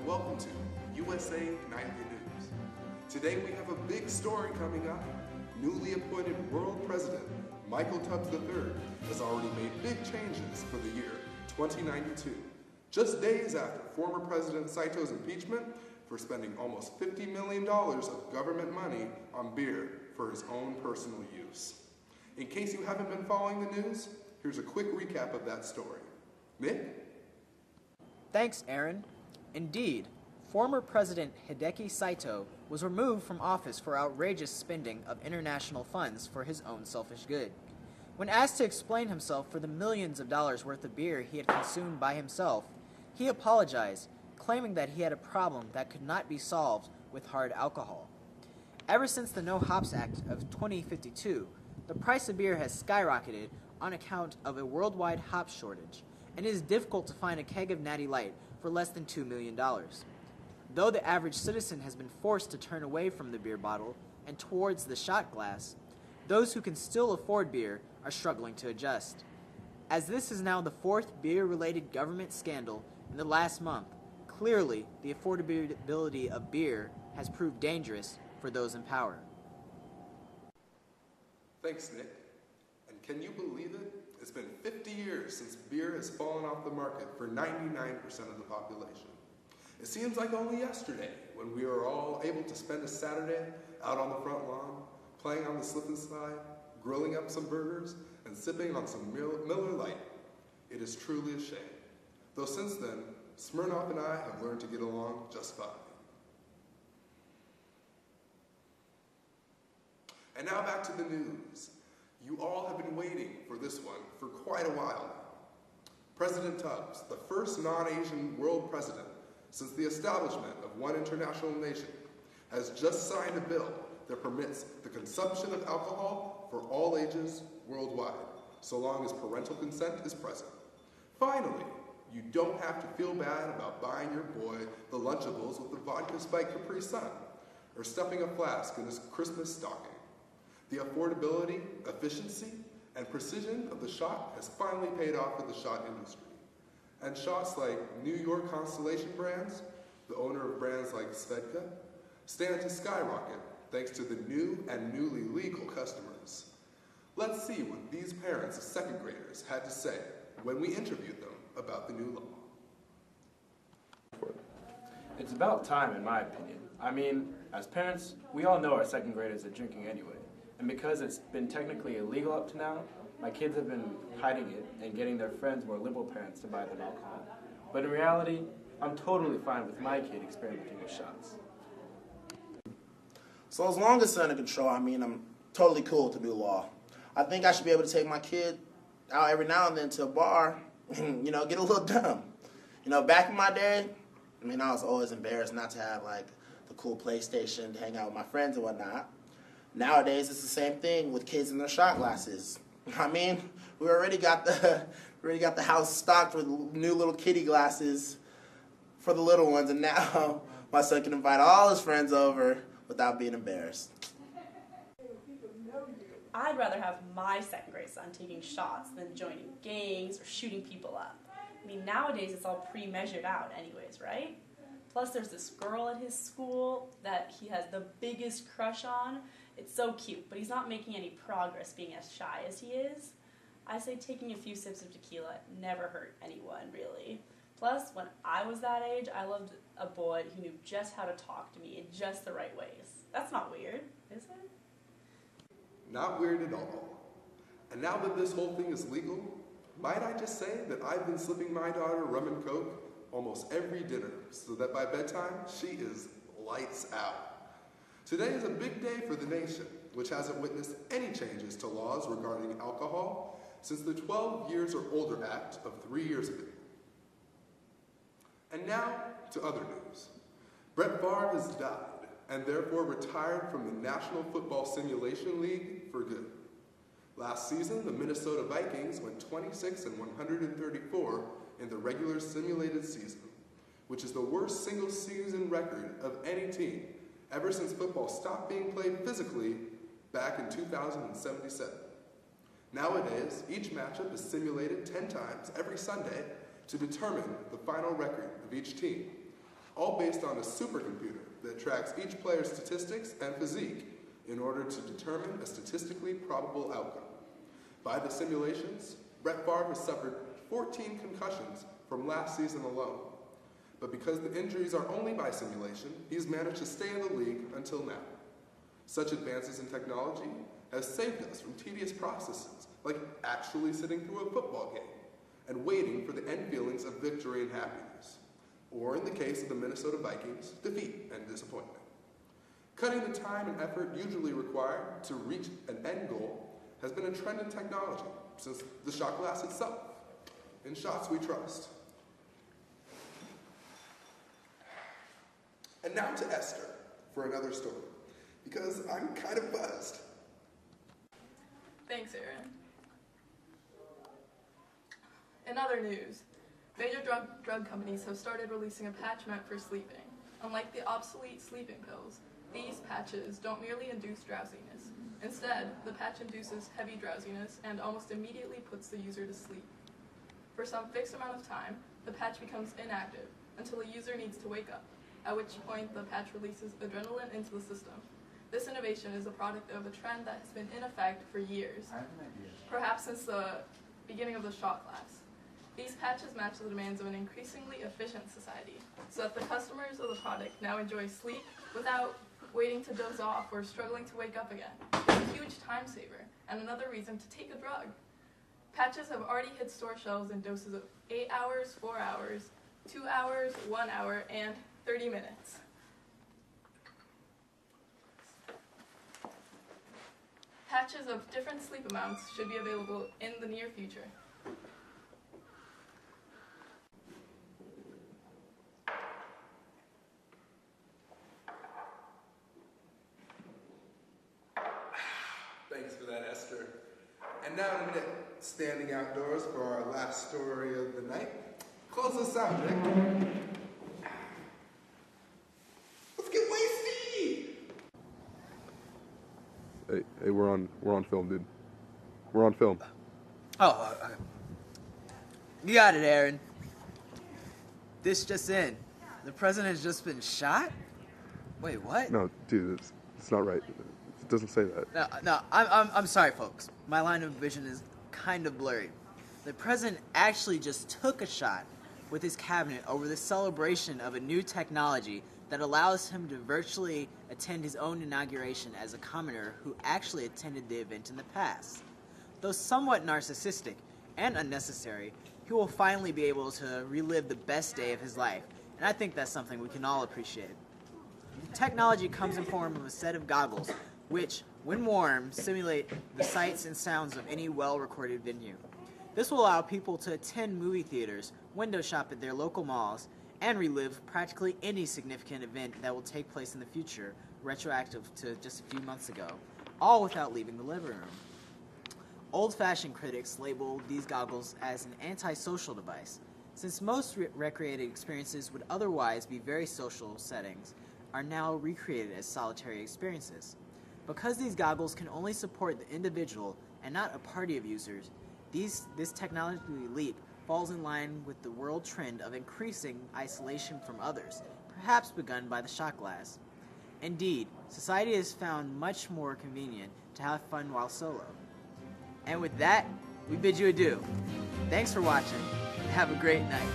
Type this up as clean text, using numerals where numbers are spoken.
welcome to USA Nightly News. Today we have a big story coming up. Newly appointed World President Michael Tubbs III has already made big changes for the year 2092, just days after former President Saito's impeachment for spending almost $50 million of government money on beer for his own personal use. In case you haven't been following the news, here's a quick recap of that story. Nick? Thanks, Aaron. Indeed, former President Hideki Saito was removed from office for outrageous spending of international funds for his own selfish good. When asked to explain himself for the millions of dollars worth of beer he had consumed by himself, he apologized, claiming that he had a problem that could not be solved with hard alcohol. Ever since the No Hops Act of 2052, the price of beer has skyrocketed on account of a worldwide hop shortage, and it is difficult to find a keg of Natty Light for less than $2 million. Though the average citizen has been forced to turn away from the beer bottle and towards the shot glass, those who can still afford beer are struggling to adjust. As this is now the fourth beer-related government scandal in the last month, clearly the affordability of beer has proved dangerous for those in power. Thanks, Nick. And can you believe it? It's been 50 years since beer has fallen off the market for 99% of the population. It seems like only yesterday when we were all able to spend a Saturday out on the front lawn, playing on the slip and slide, grilling up some burgers, and sipping on some Miller Lite. It is truly a shame. Though since then, Smirnoff and I have learned to get along just fine. And now back to the news. You all have been waiting for this one for quite a while now. President Tubbs, the first non-Asian world president since the establishment of one international nation, has just signed a bill that permits the consumption of alcohol for all ages worldwide, so long as parental consent is present. Finally, you don't have to feel bad about buying your boy the Lunchables with the vodka spiked Capri Sun, or stuffing a flask in his Christmas stocking. The affordability, efficiency, and precision of the shot has finally paid off for the shot industry. And shots like New York Constellation Brands, the owner of brands like Svedka, stand to skyrocket thanks to the new and newly legal customers. Let's see what these parents of second graders had to say when we interviewed them about the new law. It's about time, in my opinion. I mean, as parents, we all know our second graders are drinking anyway. And because it's been technically illegal up to now, my kids have been hiding it and getting their friends, more liberal parents, to buy them alcohol. But in reality, I'm totally fine with my kid experimenting with shots. So as long as it's under control, I'm totally cool with the new law. I think I should be able to take my kid out every now and then to a bar and, get a little dumb. Back in my day, I was always embarrassed not to have, the cool PlayStation to hang out with my friends and whatnot. Nowadays, it's the same thing with kids in their shot glasses. We already got the house stocked with new little kitty glasses for the little ones, and now my son can invite all his friends over without being embarrassed. I'd rather have my second grade son taking shots than joining gangs or shooting people up. Nowadays it's all pre-measured out anyways, right? Plus there's this girl at his school that he has the biggest crush on. It's so cute, but he's not making any progress being as shy as he is. I say taking a few sips of tequila never hurt anyone, really. Plus, when I was that age, I loved a boy who knew just how to talk to me in just the right ways. That's not weird, is it? Not weird at all. And now that this whole thing is legal, might I just say that I've been slipping my daughter rum and coke almost every dinner, so that by bedtime, she is lights out. Today is a big day for the nation, which hasn't witnessed any changes to laws regarding alcohol since the 12 Years or Older Act of 3 years ago. And now to other news. Brett Favre has died and therefore retired from the National Football Simulation League for good. Last season, the Minnesota Vikings went 26-134 in the regular simulated season, which is the worst single-season record of any team ever since football stopped being played physically back in 2077. Nowadays, each matchup is simulated 10 times every Sunday to determine the final record of each team. all based on a supercomputer that tracks each player's statistics and physique in order to determine a statistically probable outcome. By the simulations, Brett Favre has suffered 14 concussions from last season alone. But because the injuries are only by simulation, he's managed to stay in the league until now. Such advances in technology have saved us from tedious processes like actually sitting through a football game and waiting for the end feelings of victory and happiness, or in the case of the Minnesota Vikings, defeat and disappointment. Cutting the time and effort usually required to reach an end goal has been a trend in technology since the shot glass itself. In shots we trust. And now to Esther for another story, because I'm kind of buzzed. Thanks, Aaron. In other news, major drug companies have started releasing a patch meant for sleeping. Unlike the obsolete sleeping pills, these patches don't merely induce drowsiness. Instead, the patch induces heavy drowsiness and almost immediately puts the user to sleep. For some fixed amount of time, the patch becomes inactive until a user needs to wake up, at which point the patch releases adrenaline into the system. This innovation is a product of a trend that has been in effect for years, perhaps since the beginning of the shot glass. These patches match the demands of an increasingly efficient society, so that the customers of the product now enjoy sleep without waiting to doze off or struggling to wake up again. It's a huge time saver, and another reason to take a drug. Patches have already hit store shelves in doses of 8 hours, 4 hours, 2 hours, 1 hour, and 30 minutes. Patches of different sleep amounts should be available in the near future. Thanks for that, Esther. And now in a minute, standing outdoors for our last story of the night. Close us out, Nick. Let's get wasted! Hey, we're on film, dude. We're on film. Oh, you got it, Aaron. This just in. The president has just been shot? Wait, what? No, dude, it's not right. It doesn't say that. No, I'm sorry, folks. My line of vision is kind of blurry. The president actually just took a shot with his cabinet over the celebration of a new technology that allows him to virtually attend his own inauguration as a commoner who actually attended the event in the past. Though somewhat narcissistic and unnecessary, he will finally be able to relive the best day of his life, and I think that's something we can all appreciate. The technology comes in form of a set of goggles, which, when worn, simulate the sights and sounds of any well-recorded venue. This will allow people to attend movie theaters, window shop at their local malls, and relive practically any significant event that will take place in the future, retroactive to just a few months ago, all without leaving the living room. Old-fashioned critics label these goggles as an antisocial device, since most recreated experiences would otherwise be very social settings, are now recreated as solitary experiences. Because these goggles can only support the individual and not a party of users, this technological leap falls in line with the world trend of increasing isolation from others, perhaps begun by the shot glass. Indeed, society has found much more convenient to have fun while solo. And with that, we bid you adieu. Thanks for watching, and have a great night.